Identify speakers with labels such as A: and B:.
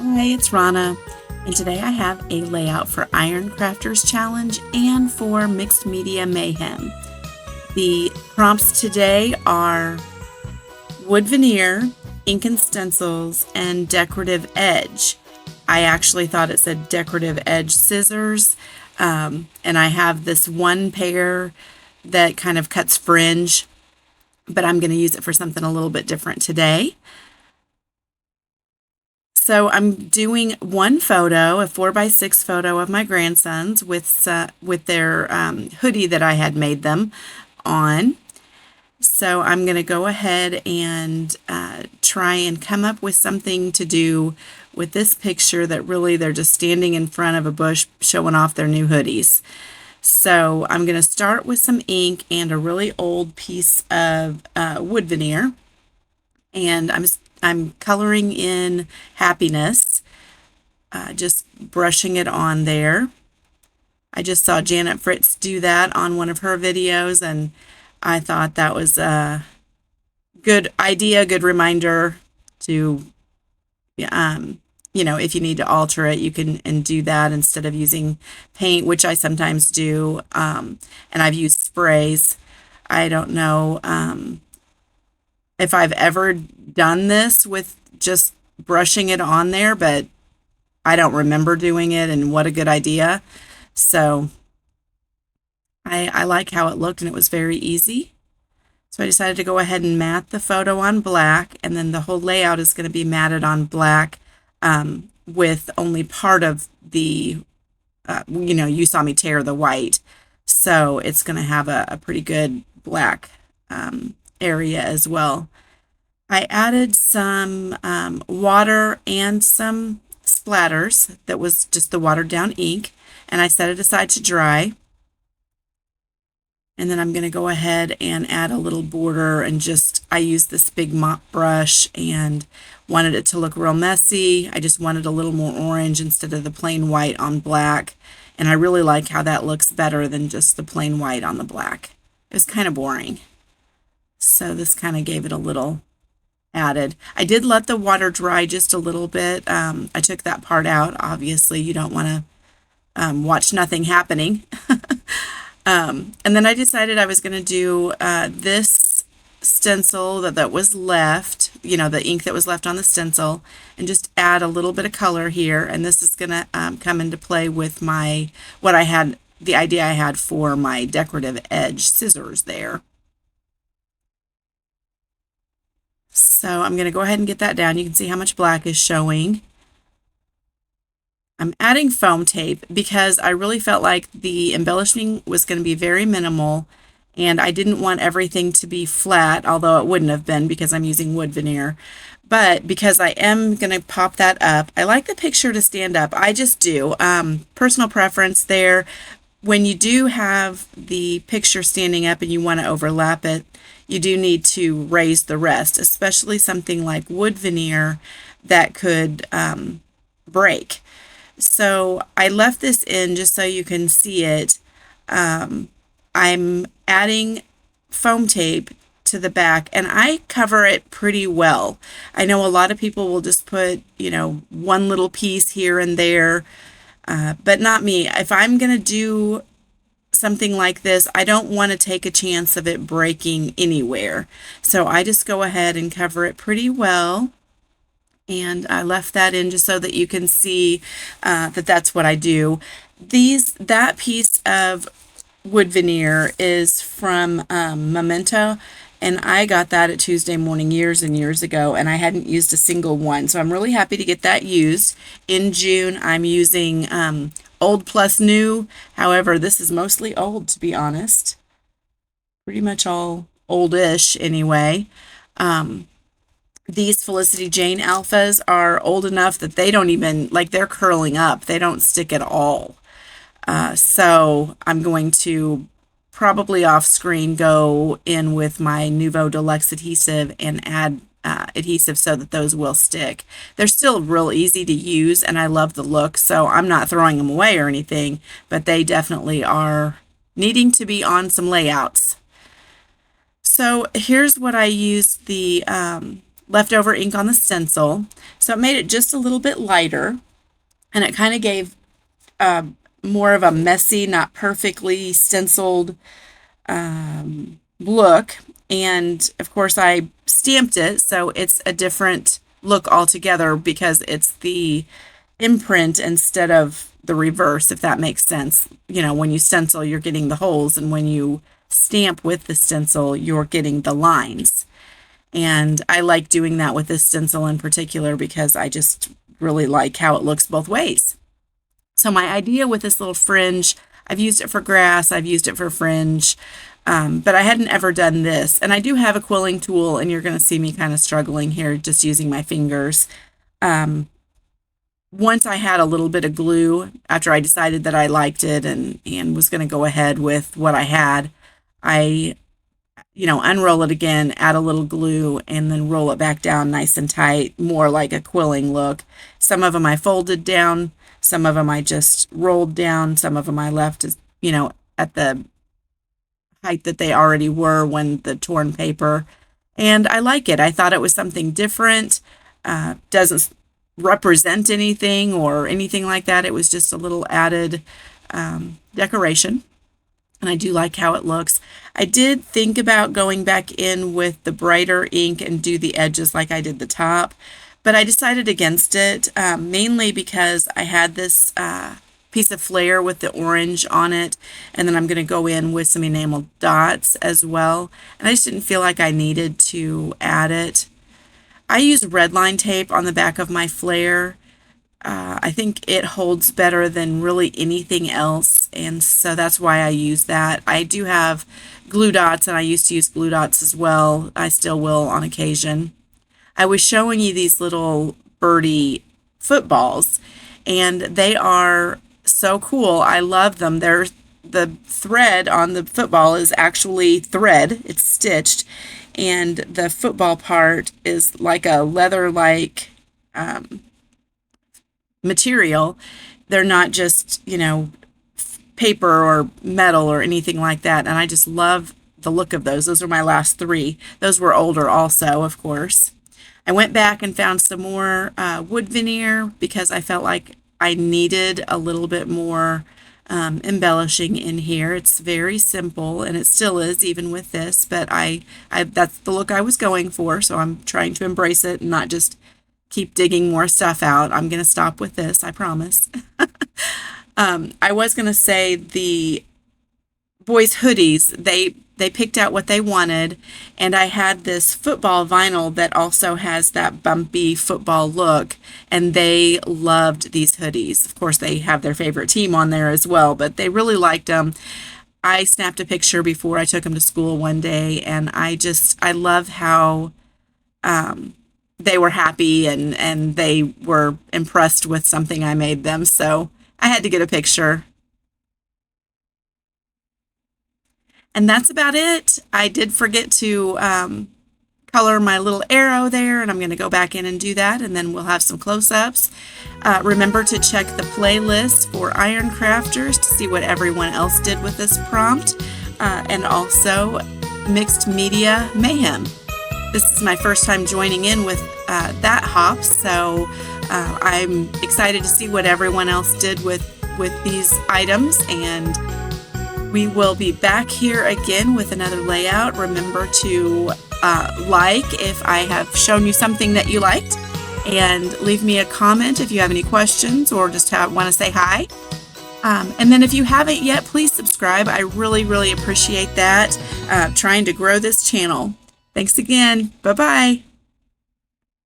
A: Hi, it's Rana, and today I have a layout for Iron Crafters Challenge and for Mixed Media Mayhem. The prompts today are wood veneer, ink and stencils, and decorative edge. I actually thought it said decorative edge scissors, and I have this one pair that kind of cuts fringe, but I'm going to use it for something a little bit different today. So I'm doing one photo, a 4x6 photo of my grandsons with their hoodie that I had made them on. So I'm going to go ahead and try and come up with something to do with this picture that really they're just standing in front of a bush showing off their new hoodies. So I'm going to start with some ink and a really old piece of wood veneer. And I'm coloring in happiness, just brushing it on there. I just saw Janet Fritz do that on one of her videos, and I thought that was a good idea, good reminder to, if you need to alter it, you can and do that instead of using paint, which I sometimes do, and I've used sprays. I don't know if I've ever done this with just brushing it on there, but I don't remember doing it, and what a good idea. So I like how it looked, and it was very easy. So I decided to go ahead and mat the photo on black, and then the whole layout is going to be matted on black with only part of the, you saw me tear the white. So it's going to have a pretty good black area as well. I added some water and some splatters that was just the watered down ink, and I set it aside to dry. And then I'm going to go ahead and add a little border, and I used this big mop brush and wanted it to look real messy. I just wanted a little more orange instead of the plain white on black, and I really like how that looks better than just the plain white on the black. It was kind of boring. So this kind of gave it a little added. I did let the water dry just a little bit. I took that part out. Obviously, you don't want to watch nothing happening. And then I decided I was going to do this stencil that was left, the ink that was left on the stencil, and just add a little bit of color here. And this is going to come into play with the idea I had for my decorative edge scissors there. So I'm going to go ahead and get that down. You can see how much black is showing. I'm adding foam tape because I really felt like the embellishing was going to be very minimal, and I didn't want everything to be flat, although it wouldn't have been because I'm using wood veneer. But because I am going to pop that up, I like the picture to stand up. I just do. Personal preference there. When you do have the picture standing up and you want to overlap it, you do need to raise the rest, especially something like wood veneer that could break. So I left this in just so you can see it. I'm adding foam tape to the back, and I cover it pretty well. I know a lot of people will just put, one little piece here and there, but not me. If I'm going to do something like this, I don't want to take a chance of it breaking anywhere. So I just go ahead and cover it pretty well. And I left that in just so that you can see that that's what I do. That piece of wood veneer is from Memento, and I got that at Tuesday Morning years and years ago, and I hadn't used a single one. So I'm really happy to get that used. In June, I'm using old plus new. However, this is mostly old, to be honest. Pretty much all oldish anyway. These Felicity Jane alphas are old enough that they don't even, they're curling up. They don't stick at all. So I'm going to probably off screen go in with my Nuvo Deluxe adhesive and add adhesive so that those will stick. They're still real easy to use, and I love the look, so I'm not throwing them away or anything, but they definitely are needing to be on some layouts. So here's what I used the leftover ink on the stencil. So it made it just a little bit lighter, and it kind of gave more of a messy, not perfectly stenciled look. And of course, I stamped it, so it's a different look altogether because it's the imprint instead of the reverse, if that makes sense. You know, when you stencil, you're getting the holes, and when you stamp with the stencil, you're getting the lines. And I like doing that with this stencil in particular because I just really like how it looks both ways. So my idea with this little fringe, I've used it for grass, I've used it for fringe, but I hadn't ever done this. And I do have a quilling tool, and you're going to see me kind of struggling here just using my fingers. Once I had a little bit of glue, after I decided that I liked it and was going to go ahead with what I had, I unroll it again, add a little glue, and then roll it back down nice and tight, more like a quilling look. Some of them I folded down, some of them I just rolled down, some of them I left as, at the height that they already were when the torn paper. And I like it. I thought it was something different. Doesn't represent anything or anything like that. It was just a little added decoration. And I do like how it looks. I did think about going back in with the brighter ink and do the edges like I did the top, but I decided against it, mainly because I had this piece of flare with the orange on it, and then I'm going to go in with some enamel dots as well, and I just didn't feel like I needed to add it. I use red line tape on the back of my flare. I think it holds better than really anything else, and so that's why I use that. I do have glue dots, and I used to use glue dots as well. I still will on occasion. I was showing you these little birdie footballs, and they are so cool. I love them. The thread on the football is actually thread. It's stitched, and the football part is like a leather-like material. They're not just, paper or metal or anything like that. And I just love the look of those. Those are my last three. Those were older also, of course. I went back and found some more wood veneer because I felt like I needed a little bit more embellishing in here. It's very simple, and it still is even with this, but I that's the look I was going for, so I'm trying to embrace it and not just keep digging more stuff out. I'm going to stop with this, I promise. I was going to say the boys' hoodies, they picked out what they wanted, and I had this football vinyl that also has that bumpy football look, and they loved these hoodies. Of course, they have their favorite team on there as well, but they really liked them. I snapped a picture before I took them to school one day, and I love how they were happy and they were impressed with something I made them, so I had to get a picture. And that's about it. I did forget to color my little arrow there, and I'm going to go back in and do that, and then we'll have some close-ups. Remember to check the playlist for Iron Crafters to see what everyone else did with this prompt, and also Mixed Media Mayhem. This is my first time joining in with that hop, so I'm excited to see what everyone else did with these items, and we will be back here again with another layout. Remember to like if I have shown you something that you liked, and leave me a comment if you have any questions or just want to say hi. And then if you haven't yet, please subscribe. I really, really appreciate that. Trying to grow this channel. Thanks again. Bye-bye.